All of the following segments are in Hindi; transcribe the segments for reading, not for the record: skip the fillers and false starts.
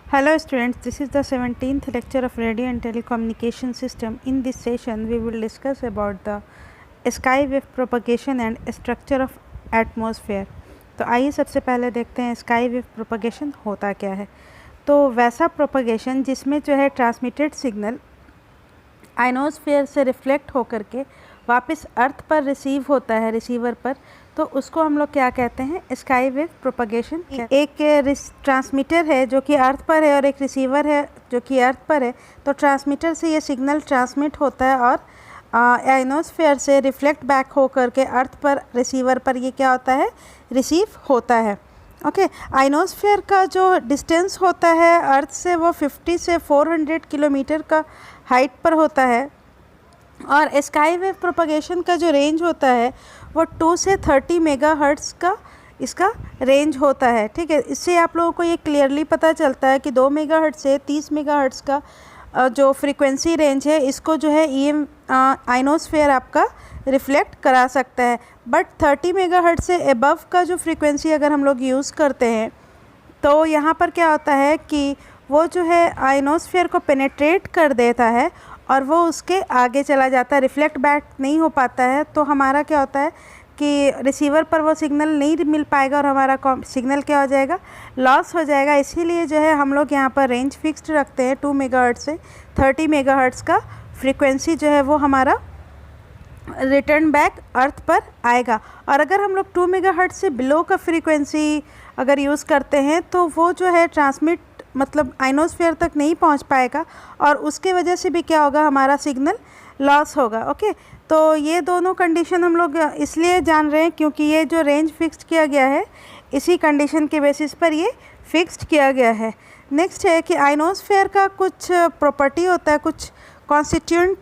Hello students, this is the 17th lecture of Radio and Telecommunication System. In this session, we will discuss about the sky wave propagation and structure of atmosphere. तो आइए सबसे पहले देखते हैं स्काई वेव प्रोपगेशन होता क्या है। तो वैसा प्रोपगेशन जिसमें जो है ट्रांसमिटेड सिग्नल आइनोस्फेयर से रिफ्लेक्ट होकर के वापस अर्थ पर रिसीव होता है रिसीवर पर, तो उसको हम लोग क्या कहते हैं, स्काई वेव प्रोपगेशन। एक ट्रांसमीटर है जो कि अर्थ पर है और एक रिसीवर है जो कि अर्थ पर है। तो ट्रांसमीटर से ये सिग्नल ट्रांसमिट होता है और आइनोस्फेयर से रिफ्लेक्ट बैक हो करके अर्थ पर रिसीवर पर ये क्या होता है, रिसीव होता है। ओके, आइनोस्फेयर का जो डिस्टेंस होता है अर्थ से वो 50 से 400 किलोमीटर का हाइट पर होता है और स्काई वेव प्रोपगेशन का जो रेंज होता है वो 2 से 30 मेगाहर्ट्ज़ का इसका रेंज होता है। ठीक है, इससे आप लोगों को ये क्लियरली पता चलता है कि 2 मेगाहर्ट्ज़ से 30 मेगाहर्ट्ज़ का जो फ्रीक्वेंसी रेंज है इसको जो है आइनोस्फेयर आपका रिफ्लेक्ट करा सकता है। बट 30 मेगाहर्ट्ज़ से अबव का जो फ्रीक्वेंसी अगर हम लोग यूज़ करते हैं तो यहाँ पर क्या होता है कि वो जो है आइनोस्फेयर को पेनेट्रेट कर देता है और वो उसके आगे चला जाता है, रिफ्लेक्ट बैक नहीं हो पाता है। तो हमारा क्या होता है कि रिसीवर पर वो सिग्नल नहीं मिल पाएगा और हमारा सिग्नल क्या हो जाएगा, लॉस हो जाएगा। इसीलिए जो है हम लोग यहाँ पर रेंज फिक्स्ड रखते हैं 2 मेगाहर्ट्ज़ से 30 मेगाहर्ट्ज़ का फ्रीक्वेंसी जो है वो हमारा रिटर्न बैक अर्थ पर आएगा। और अगर हम लोग 2 मेगाहर्ट्ज़ से बिलो का फ्रीक्वेंसी अगर यूज़ करते हैं तो वो जो है ट्रांसमिट मतलब आइनोस्फेयर तक नहीं पहुंच पाएगा और उसके वजह से भी क्या होगा, हमारा सिग्नल लॉस होगा। ओके, तो ये दोनों कंडीशन हम लोग इसलिए जान रहे हैं क्योंकि ये जो रेंज फिक्स्ड किया गया है इसी कंडीशन के बेसिस पर ये फिक्स्ड किया गया है। नेक्स्ट है कि आइनोस्फेयर का कुछ प्रॉपर्टी होता है, कुछ कॉन्स्टिट्यूएंट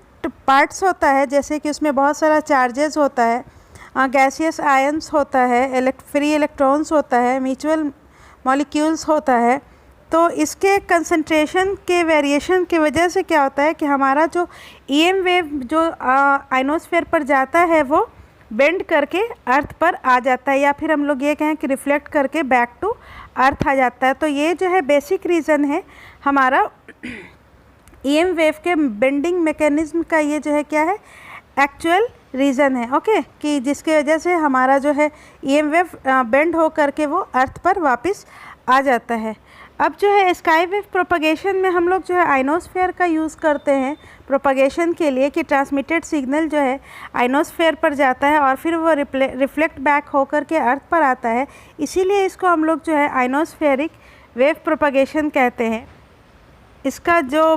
पार्ट्स होता है, जैसे कि उसमें बहुत सारा चार्जेस होता है, गैसियस आयंस होता है, फ्री इलेक्ट्रॉन्स होता है, म्यूचुअल मॉलिक्यूल्स होता है। तो इसके कंसंट्रेशन के वेरिएशन की वजह से क्या होता है कि हमारा जो ईएम वेव जो आइनोस्फेयर पर जाता है वो बेंड करके अर्थ पर आ जाता है, या फिर हम लोग ये कहें कि रिफ्लेक्ट करके बैक टू अर्थ आ जाता है। तो ये जो है बेसिक रीज़न है हमारा ईएम वेव के बेंडिंग मैकेनिज्म का, ये जो है क्या है, एक्चुअल रीज़न है। ओके, कि जिसके वजह से हमारा जो है ईएम वेव बेंड हो करके वो अर्थ पर वापस आ जाता है। अब जो है स्काई वेव प्रोपगेशन में हम लोग जो है आइनोस्फेयर का यूज़ करते हैं प्रोपगेशन के लिए, कि ट्रांसमिटेड सिग्नल जो है आइनोस्फेयर पर जाता है और फिर वो रिफ्लेक्ट बैक होकर के अर्थ पर आता है। इसीलिए इसको हम लोग जो है आइनोस्फेरिक वेव प्रोपगेशन कहते हैं। इसका जो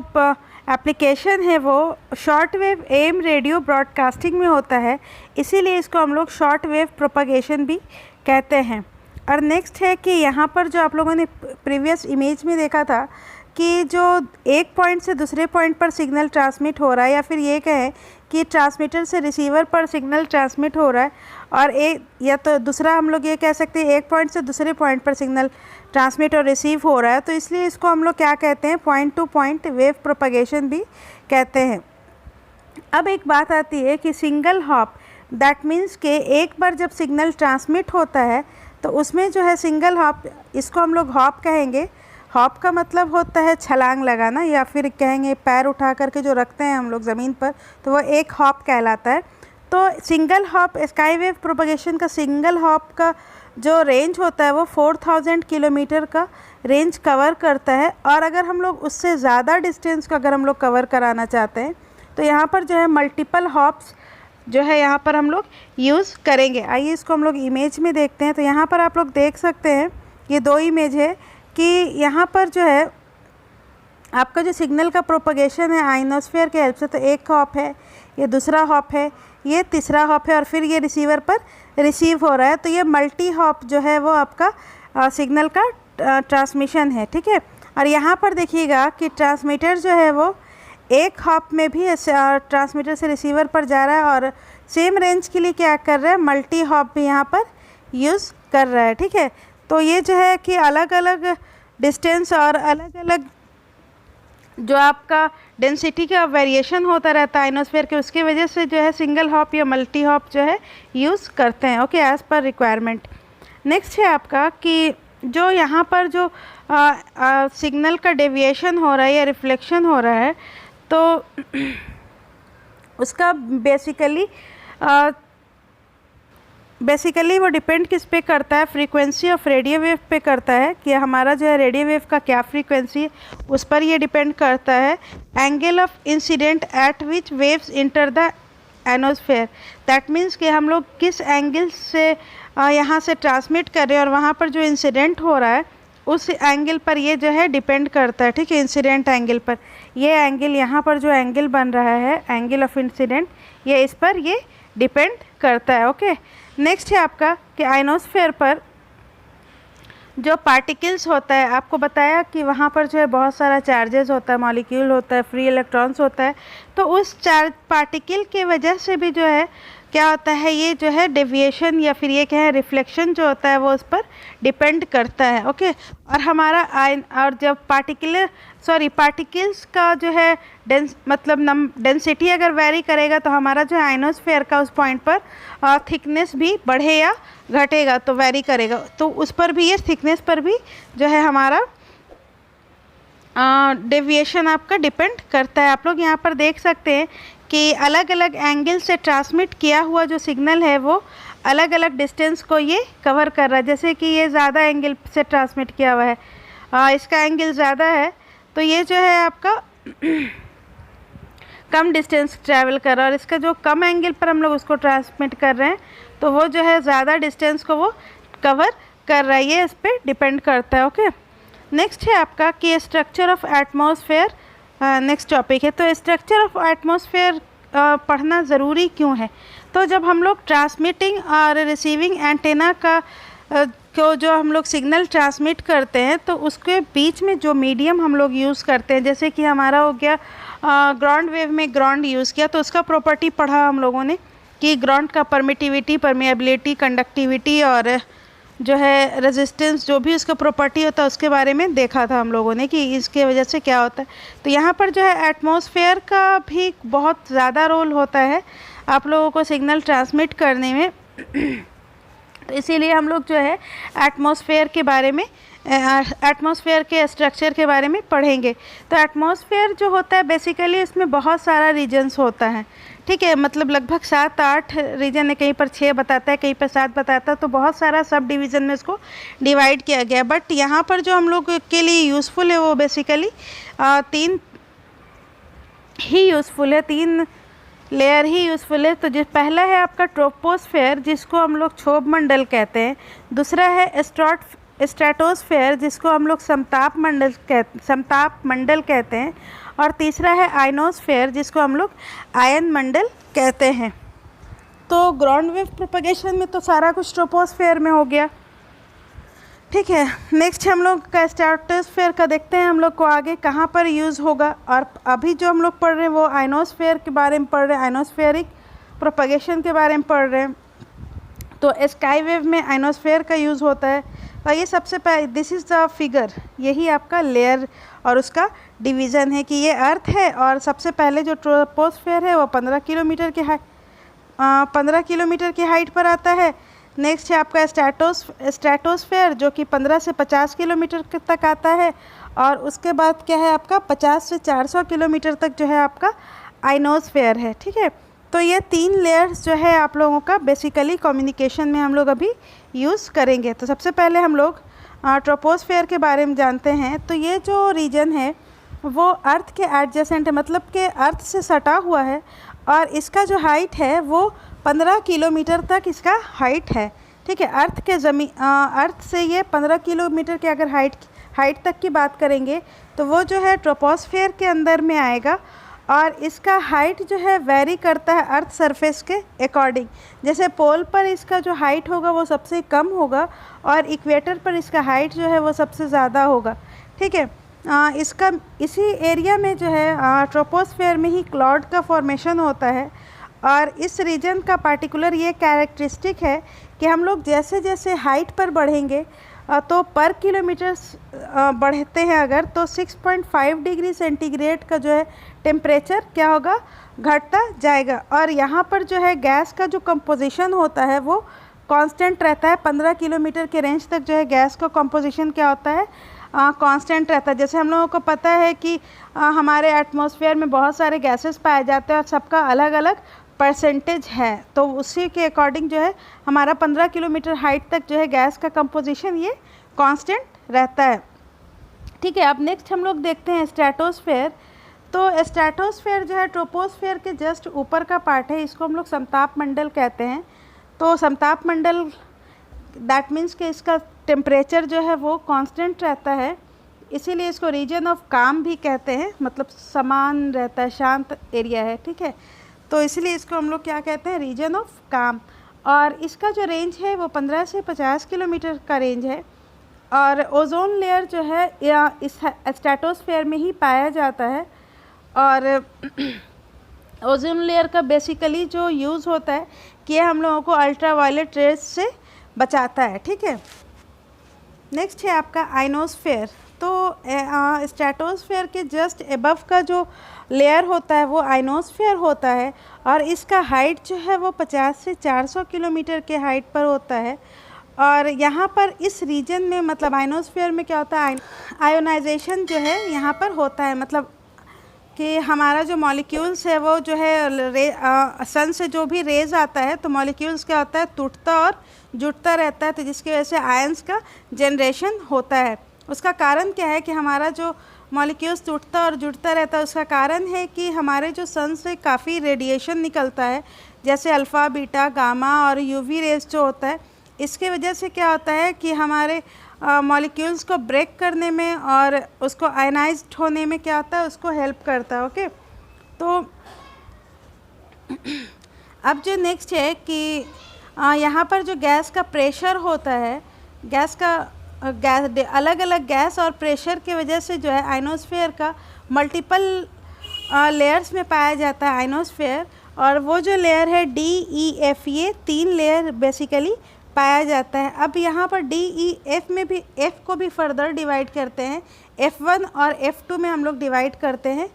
एप्लीकेशन है वो short wave M radio broadcasting में होता है, इसीलिए इसको हम लोग शॉर्ट वेव प्रोपगेशन भी कहते हैं। और नेक्स्ट है कि यहाँ पर जो आप लोगों ने प्रीवियस इमेज में देखा था कि जो एक पॉइंट से दूसरे पॉइंट पर सिग्नल ट्रांसमिट हो रहा है, या फिर ये कहें कि ट्रांसमीटर से रिसीवर पर सिग्नल ट्रांसमिट हो रहा है, और एक या तो दूसरा हम लोग ये कह सकते हैं एक पॉइंट से दूसरे पॉइंट पर सिग्नल ट्रांसमिट और रिसीव हो रहा है, तो इसलिए इसको हम लोग क्या कहते हैं, point two point wave propagation भी कहते हैं। अब एक बात आती है कि सिंगल हॉप, दैट मीन्स कि एक बार जब सिग्नल ट्रांसमिट होता है तो उसमें जो है सिंगल हॉप, इसको हम लोग हॉप कहेंगे। हॉप का मतलब होता है छलांग लगाना, या फिर कहेंगे पैर उठा करके जो रखते हैं हम लोग ज़मीन पर, तो वो एक हॉप कहलाता है। तो single hop sky wave propagation का सिंगल हॉप का जो रेंज होता है वो 4000 किलोमीटर का रेंज कवर करता है। और अगर हम लोग उससे ज़्यादा डिस्टेंस को अगर हम लोग कवर कराना चाहते हैं तो यहाँ पर जो है मल्टीपल हॉप्स जो है यहाँ पर हम लोग यूज़ करेंगे। आइए इसको हम लोग इमेज में देखते हैं। तो यहाँ पर आप लोग देख सकते हैं, ये दो इमेज है कि यहाँ पर जो है आपका जो सिग्नल का प्रोपगेशन है आइनोस्फेयर के हेल्प से, तो एक हॉप है, ये दूसरा हॉप है, ये तीसरा हॉप है, और फिर ये रिसीवर पर रिसीव हो रहा है। तो ये मल्टी हॉप जो है वो आपका सिग्नल का ट्रांसमिशन है। ठीक है, और यहाँ पर देखिएगा कि ट्रांसमीटर जो है वो एक हॉप में भी ट्रांसमीटर से रिसीवर पर जा रहा है और सेम रेंज के लिए क्या कर रहा है, मल्टी हॉप भी यहाँ पर यूज़ कर रहा है। ठीक है, तो ये जो है कि अलग अलग डिस्टेंस और अलग अलग जो आपका डेंसिटी का वेरिएशन होता रहता है आइनोस्फेयर के, उसकी वजह से जो है सिंगल हॉप या मल्टी हॉप जो है यूज़ करते हैं। Okay, as per requirement. Next है आपका कि जो यहाँ पर जो सिग्नल का डेविएशन हो रहा है या रिफ्लेक्शन हो रहा है, तो उसका बेसिकली वो डिपेंड किस पे करता है, फ्रीक्वेंसी ऑफ रेडियो वेव पे करता है कि हमारा जो है रेडियो वेव का क्या फ्रीक्वेंसी है, उस पर ये डिपेंड करता है। Angle of incident at which waves enter the ionosphere, that means कि हम लोग किस एंगल से यहाँ से ट्रांसमिट कर रहे हैं और वहाँ पर जो इंसिडेंट हो रहा है उस एंगल पर ये जो है डिपेंड करता है, ठीक है, इंसिडेंट एंगल पर। ये एंगल यहाँ पर जो एंगल बन रहा है, एंगल ऑफ इंसिडेंट, ये इस पर ये डिपेंड करता है। ओके, नेक्स्ट है आपका कि आयनोस्फेयर पर जो पार्टिकल्स होता है, आपको बताया कि वहाँ पर जो है बहुत सारा चार्जेस होता है, मॉलिक्यूल होता है, फ्री इलेक्ट्रॉन्स होता है, तो उस चार्ज पार्टिकल के वजह से भी जो है क्या होता है, ये जो है डेविएशन या फिर ये क्या है रिफ्लेक्शन जो होता है वो उस पर डिपेंड करता है। ओके, और हमारा और जब पार्टिकल्स का जो है डेंसिटी अगर वेरी करेगा तो हमारा जो है आयनोस्फेयर का उस पॉइंट पर थिकनेस भी बढ़े या घटेगा, तो वेरी करेगा, तो उस पर भी ये थिकनेस पर भी जो है हमारा डेविएशन आपका डिपेंड करता है। आप लोग यहाँ पर देख सकते हैं कि अलग अलग एंगल से ट्रांसमिट किया हुआ जो सिग्नल है वो अलग अलग डिस्टेंस को ये कवर कर रहा है। जैसे कि ये ज़्यादा एंगल से ट्रांसमिट किया हुआ है, इसका एंगल ज़्यादा है, तो ये जो है आपका कम डिस्टेंस ट्रैवल कर रहा है, और इसका जो कम एंगल पर हम लोग उसको ट्रांसमिट कर रहे हैं तो वो जो है ज़्यादा डिस्टेंस को वो कवर कर रहा है, ये इस पर डिपेंड करता है। ओके, नेक्स्ट है आपका कि structure of atmosphere, next topic है। तो स्ट्रक्चर ऑफ एटमॉस्फेयर पढ़ना ज़रूरी क्यों है? तो जब हम लोग ट्रांसमिटिंग और रिसीविंग एंटेना का को जो हम लोग सिग्नल ट्रांसमिट करते हैं तो उसके बीच में जो मीडियम हम लोग यूज़ करते हैं, जैसे कि हमारा हो गया ग्राउंड वेव में ग्राउंड यूज़ किया, तो उसका प्रॉपर्टी पढ़ा हम लोगों ने कि ग्राउंड का परमिटिविटी, परमेबिलिटी, कंडक्टिविटी और जो है रेजिस्टेंस, जो भी उसका प्रॉपर्टी होता है उसके बारे में देखा था हम लोगों ने कि इसके वजह से क्या होता है। तो यहाँ पर जो है एटमॉस्फेयर का भी बहुत ज़्यादा रोल होता है आप लोगों को सिग्नल ट्रांसमिट करने में। तो इसीलिए हम लोग जो है एटमॉस्फेयर के बारे में, एटमॉस्फेयर के स्ट्रक्चर के बारे में पढ़ेंगे। तो एटमॉस्फेयर जो होता है बेसिकली इसमें बहुत सारा रीजन्स होता है, ठीक है, मतलब लगभग 7-8 रीजन है, कहीं पर 6 बताता है, कहीं पर 7 बताता है, तो बहुत सारा सब डिवीज़न में इसको डिवाइड किया गया। बट यहाँ पर जो हम लोग के लिए यूज़फुल है वो बेसिकली 3 ही यूज़फुल है, 3 लेयर ही यूज़फुल है। तो जो पहला है आपका ट्रोपोस्फेयर, जिसको हम लोग क्षोभ मंडल कहते हैं। दूसरा है स्ट्रेटोस्फेयर, जिसको हम लोग समताप मंडल कहते हैं। और तीसरा है आयनोस्फेयर, जिसको हम लोग आयन मंडल कहते हैं। तो ग्राउंड वेव प्रोपगेशन में तो सारा कुछ ट्रोपोस्फेयर में हो गया, ठीक है। नेक्स्ट हम लोग का स्ट्रेटोस्फेयर का देखते हैं हम लोग को आगे कहाँ पर यूज़ होगा। और अभी जो हम लोग पढ़ रहे हैं वो आयनोस्फेयर के बारे में पढ़ रहे हैं, आयनोस्फेरिक प्रोपगेशन के बारे में पढ़ रहे हैं। तो स्काई वेव में आयनोस्फेयर का यूज़ होता है। और ये सबसे पहले, दिस इज़ द फिगर, यही आपका लेयर और उसका डिवीज़न है कि ये अर्थ है और सबसे पहले जो ट्रोपोस्फेयर है वो 15 किलोमीटर की हाइट पर आता है। नेक्स्ट है आपका स्ट्रेटोस्फेयर जो कि 15 से 50 किलोमीटर तक आता है। और उसके बाद क्या है आपका 50 से 400 किलोमीटर तक जो है आपका आयनोस्फेयर है, ठीक है। तो ये 3 लेयर्स जो है आप लोगों का बेसिकली कम्युनिकेशन में हम लोग अभी यूज़ करेंगे। तो सबसे पहले हम लोग ट्रोपोस्फेयर के बारे में जानते हैं। तो ये जो रीजन है वो अर्थ के एडजेसेंट है, मतलब कि अर्थ से सटा हुआ है और इसका जो हाइट है वो 15 किलोमीटर तक इसका हाइट है, ठीक है। अर्थ से ये 15 किलोमीटर के अगर हाइट तक की बात करेंगे तो वो जो है ट्रोपोस्फेयर के अंदर में आएगा। और इसका हाइट जो है वेरी करता है अर्थ सरफेस के अकॉर्डिंग। जैसे पोल पर इसका जो हाइट होगा वो सबसे कम होगा और इक्वेटर पर इसका हाइट जो है वो सबसे ज़्यादा होगा, ठीक है। इसका इसी एरिया में जो है ट्रोपोस्फेयर में ही क्लाउड का फॉर्मेशन होता है। और इस रीजन का पार्टिकुलर ये कैरेक्टरिस्टिक है कि हम लोग जैसे जैसे हाइट पर बढ़ेंगे तो पर किलोमीटर बढ़ते हैं अगर, तो 6.5 डिग्री सेंटीग्रेड का जो है टेम्परेचर क्या होगा, घटता जाएगा। और यहाँ पर जो है गैस का जो कंपोजिशन होता है वो कांस्टेंट रहता है, 15 किलोमीटर के रेंज तक जो है गैस का कंपोजिशन क्या होता है, कांस्टेंट रहता है। जैसे हम लोगों को पता है कि हमारे एटमॉस्फेयर में बहुत सारे गैसेस पाए जाते हैं और सबका अलग अलग परसेंटेज है, तो उसी के अकॉर्डिंग जो है हमारा 15 किलोमीटर हाइट तक जो है गैस का कंपोजिशन ये कांस्टेंट रहता है। ठीक है, अब नेक्स्ट हम लोग देखते हैं स्ट्रेटोस्फेयर। तो स्ट्रेटोस्फेयर जो है ट्रोपोस्फेयर के जस्ट ऊपर का पार्ट है, इसको हम लोग समताप मंडल कहते हैं। तो समताप मंडल दैट मीन्स कि इसका टेम्परेचर जो है वो कांस्टेंट रहता है, इसीलिए इसको रीजन ऑफ काम भी कहते हैं, मतलब समान रहता है, शांत एरिया है। ठीक है, तो इसलिए इसको हम लोग क्या कहते हैं, रीजन ऑफ काम। और इसका जो रेंज है वो 15 से 50 किलोमीटर का रेंज है। और ओजोन लेयर जो है या इस स्ट्रेटोस्फेयर में ही पाया जाता है। और ओजोन लेयर का बेसिकली जो यूज़ होता है कि ये हम लोगों को अल्ट्रावायलेट रेज से बचाता है। ठीक है, नेक्स्ट है आपका आइनोस्फेयर। तो स्ट्रेटोस्फेयर के जस्ट एबव का जो लेयर होता है वो आइनोस्फेयर होता है, और इसका हाइट जो है वो 50 से 400 किलोमीटर के हाइट पर होता है। और यहाँ पर इस रीजन में मतलब आइनोस्फेयर में क्या होता है, आयोनाइजेशन जो है यहाँ पर होता है, मतलब कि हमारा जो मॉलिक्यूल्स है वो जो है सन से जो भी रेज आता है तो मॉलिक्यूल्स क्या होता है, टूटता और जुटता रहता है, तो जिसकी वजह से आयंस का जनरेशन होता है। उसका कारण क्या है कि हमारा जो मॉलिक्यूल्स टूटता और जुटता रहता है, उसका कारण है कि हमारे जो सन से काफ़ी रेडिएशन निकलता है, जैसे अल्फ़ा, बीटा, गामा और यूवी रेज जो होता है। इसके वजह से क्या होता है कि हमारे मॉलिक्यूल्स को ब्रेक करने में और उसको आयनाइज्ड होने में क्या होता है, उसको हेल्प करता है। ओके, तो अब जो नेक्स्ट है कि यहाँ पर जो गैस का प्रेशर होता है, गैस अलग अलग गैस और प्रेशर की वजह से जो है आइनोस्फेयर का मल्टीपल लेयर्स में पाया जाता है आइनोस्फेयर। और वो जो लेयर है DEF, ये 3 लेयर बेसिकली पाया जाता है। अब यहाँ पर DEF में भी F को भी फर्दर डिवाइड करते हैं, F1 और F2 में हम लोग डिवाइड करते हैं।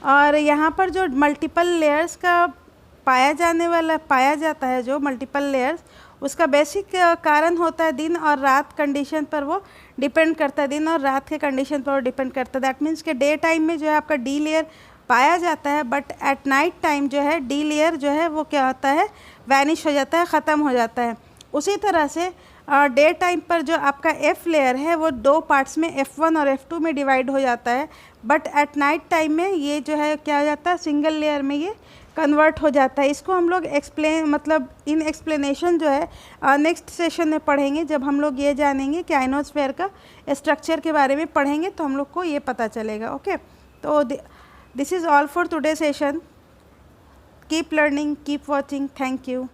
और यहाँ पर जो मल्टीपल लेयर्स का पाया जाता है जो मल्टीपल लेयर्स, उसका बेसिक कारण होता है दिन और रात कंडीशन पर वो डिपेंड करता है, दिन और रात के कंडीशन पर वो डिपेंड करता है। दैट मीन्स कि डे टाइम में जो है आपका D लेयर पाया जाता है, बट एट नाइट टाइम जो है D लेयर जो है वो क्या होता है, वैनिश हो जाता है, ख़त्म हो जाता है। उसी तरह से डे टाइम पर जो आपका F लेयर है वो 2 पार्ट्स में F1 और F2 में डिवाइड हो जाता है, बट एट नाइट टाइम में ये जो है क्या हो जाता है, सिंगल लेयर में ये कन्वर्ट हो जाता है। इसको हम लोग मतलब इन एक्सप्लेनेशन जो है नेक्स्ट सेशन में पढ़ेंगे, जब हम लोग ये जानेंगे कि आइनोस्फेयर का स्ट्रक्चर के बारे में पढ़ेंगे तो हम लोग को ये पता चलेगा। ओके, तो this is all for today session. Keep learning, keep watching, thank you.